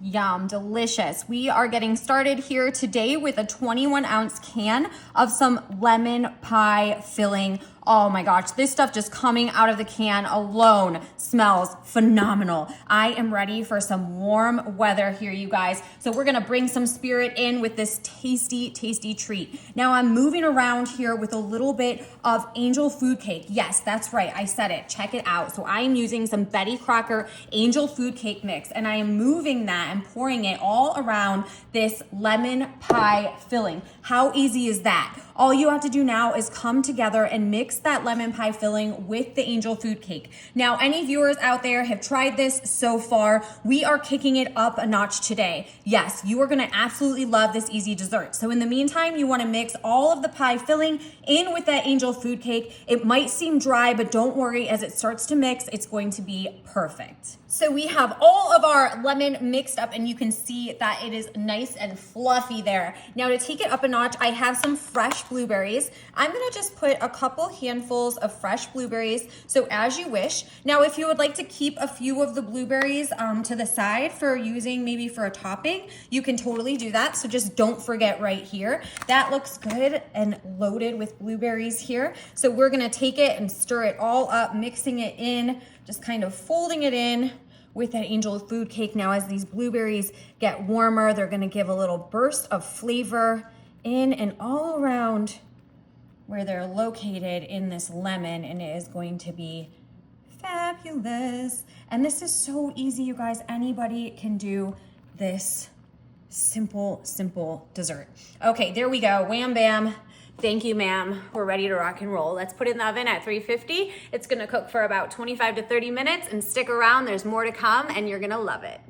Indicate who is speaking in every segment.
Speaker 1: Yum, delicious. We are getting started here today with a 21-ounce can of some lemon pie filling. Oh my gosh, this stuff just coming out of the can alone smells phenomenal. I am ready for some warm weather here, you guys. So we're gonna bring some spirit in with this tasty, tasty treat. Now I'm moving around here with a little bit of angel food cake. Yes, that's right, I said it, check it out. So I am using some Betty Crocker angel food cake mix, and I am moving that and pouring it all around this lemon pie filling. How easy is that? All you have to do now is come together and mix that lemon pie filling with the angel food cake. Now, any viewers out there have tried this so far, we are kicking it up a notch today. Yes, you are gonna absolutely love this easy dessert. So in the meantime, you wanna mix all of the pie filling in with that angel food cake. It might seem dry, but don't worry, as it starts to mix, it's going to be perfect. So we have all of our lemon mixed up, and you can see that it is nice and fluffy there. Now to take it up a notch, I have some fresh blueberries. I'm gonna just put a couple handfuls of fresh blueberries, so as you wish. Now if you would like to keep a few of the blueberries to the side for using maybe for a topping, you can totally do that, so just don't forget right here. That looks good and loaded with blueberries here. So we're gonna take it and stir it all up, mixing it in, just kind of folding it in with that angel food cake. Now as these blueberries get warmer, they're gonna give a little burst of flavor in and all around where they're located in this lemon, and it is going to be fabulous. And this is so easy, you guys. Anybody can do this simple, simple dessert. Okay, there we go, wham bam. Thank you, ma'am. We're ready to rock and roll. Let's put it in the oven at 350. It's gonna cook for about 25 to 30 minutes, and stick around, there's more to come and you're gonna love it.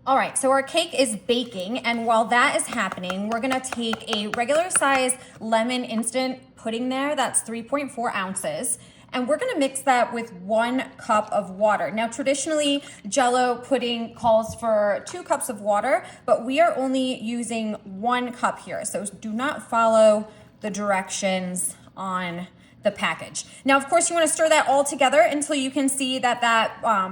Speaker 1: All right, so our cake is baking, and while that is happening, we're gonna take a regular size lemon instant pudding there, that's 3.4 ounces. And we're gonna mix that with 1 cup of water. Now, traditionally, Jell-O pudding calls for 2 cups of water, but we are only using 1 cup here. So do not follow the directions on the package. Now, of course, you wanna stir that all together until you can see that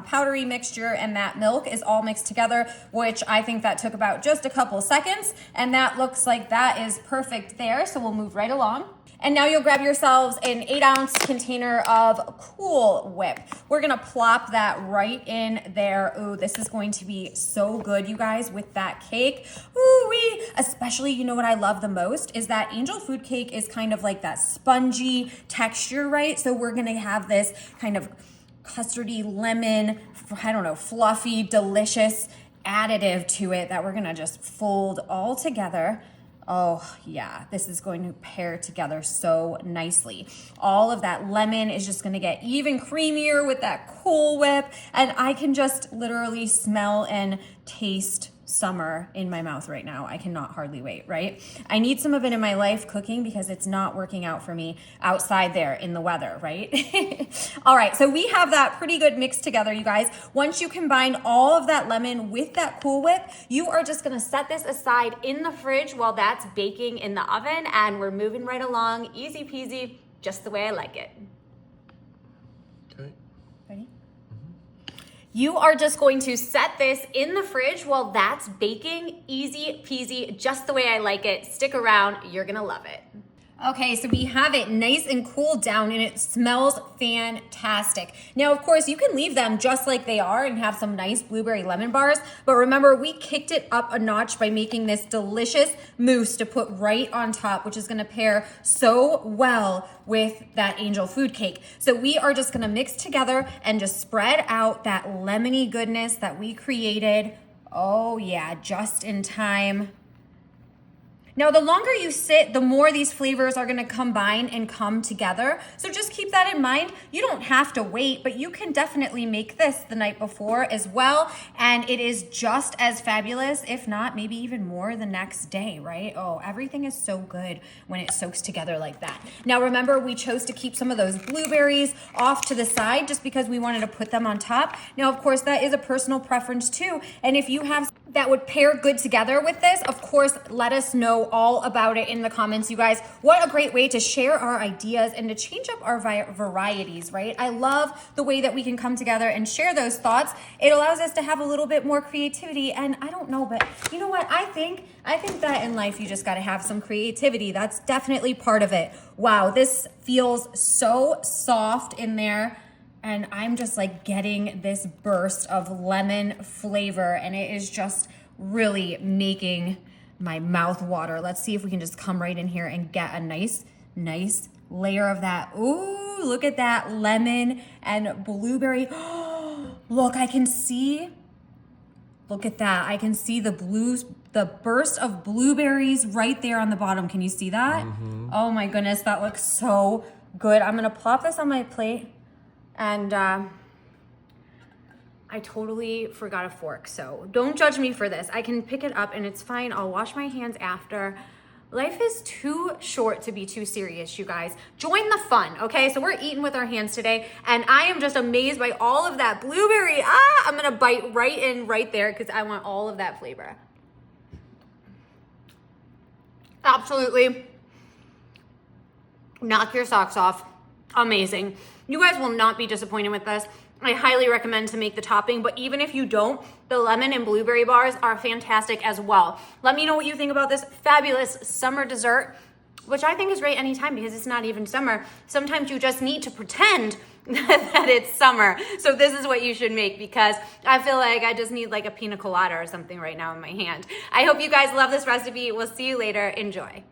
Speaker 1: powdery mixture and that milk is all mixed together, which I think that took about just a couple seconds, and that looks like that is perfect there, so we'll move right along. And now you'll grab yourselves an 8-ounce container of Cool Whip. We're gonna plop that right in there. Ooh, this is going to be so good, you guys, with that cake. Ooh-wee. Especially, you know what I love the most is that angel food cake is kind of like that spongy texture, right? So we're gonna have this kind of custardy lemon, I don't know, fluffy, delicious additive to it that we're gonna just fold all together. Oh yeah, this is going to pair together so nicely. All of that lemon is just gonna get even creamier with that Cool Whip, and I can just literally smell and taste summer in my mouth right now. I cannot hardly wait, right? I need some of it in my life cooking because it's not working out for me outside there in the weather, right? All right, so we have that pretty good mixed together, you guys. Once you combine all of that lemon with that Cool Whip, you are just gonna set this aside in the fridge while that's baking in the oven, and we're moving right along, easy peasy, just the way I like it.
Speaker 2: Okay.
Speaker 1: Ready? You are just going to set this in the fridge while that's baking. Easy peasy, just the way I like it. Stick around, you're gonna love it. Okay, so we have it nice and cooled down, and it smells fantastic. Now, of course, you can leave them just like they are and have some nice blueberry lemon bars, but remember, we kicked it up a notch by making this delicious mousse to put right on top, which is gonna pair so well with that angel food cake. So we are just gonna mix together and just spread out that lemony goodness that we created. Oh yeah, just in time. Now, the longer you sit, the more these flavors are gonna combine and come together. So just keep that in mind. You don't have to wait, but you can definitely make this the night before as well. And it is just as fabulous, if not maybe even more the next day, right? Oh, everything is so good when it soaks together like that. Now, remember, we chose to keep some of those blueberries off to the side just because we wanted to put them on top. Now, of course, that is a personal preference too. And if you have that would pair good together with this, of course, let us know all about it in the comments, you guys. What a great way to share our ideas and to change up our varieties, right? I love the way that we can come together and share those thoughts. It allows us to have a little bit more creativity. And I don't know, but you know what? I think that in life, you just got to have some creativity. That's definitely part of it. Wow, this feels so soft in there. And I'm just like getting this burst of lemon flavor, and it is just really making my mouth water. Let's see if we can just come right in here and get a nice layer of that. Ooh, look at that lemon and blueberry. Look, I can see, look at that. I can see the burst of blueberries right there on the bottom. Can you see that? Mm-hmm. Oh my goodness, that looks so good. I'm gonna plop this on my plate. And I totally forgot a fork, so don't judge me for this. I can pick it up and it's fine. I'll wash my hands after. Life is too short to be too serious, you guys. Join the fun, okay? So we're eating with our hands today, and I am just amazed by all of that blueberry. I'm gonna bite right in right there because I want all of that flavor. Absolutely. Knock your socks off. Amazing. You guys will not be disappointed with this. I highly recommend to make the topping, but even if you don't, the lemon and blueberry bars are fantastic as well. Let me know what you think about this fabulous summer dessert, which I think is great anytime because it's not even summer. Sometimes you just need to pretend that it's summer. So this is what you should make because I feel like I just need like a pina colada or something right now in my hand. I hope you guys love this recipe. We'll see you later. Enjoy.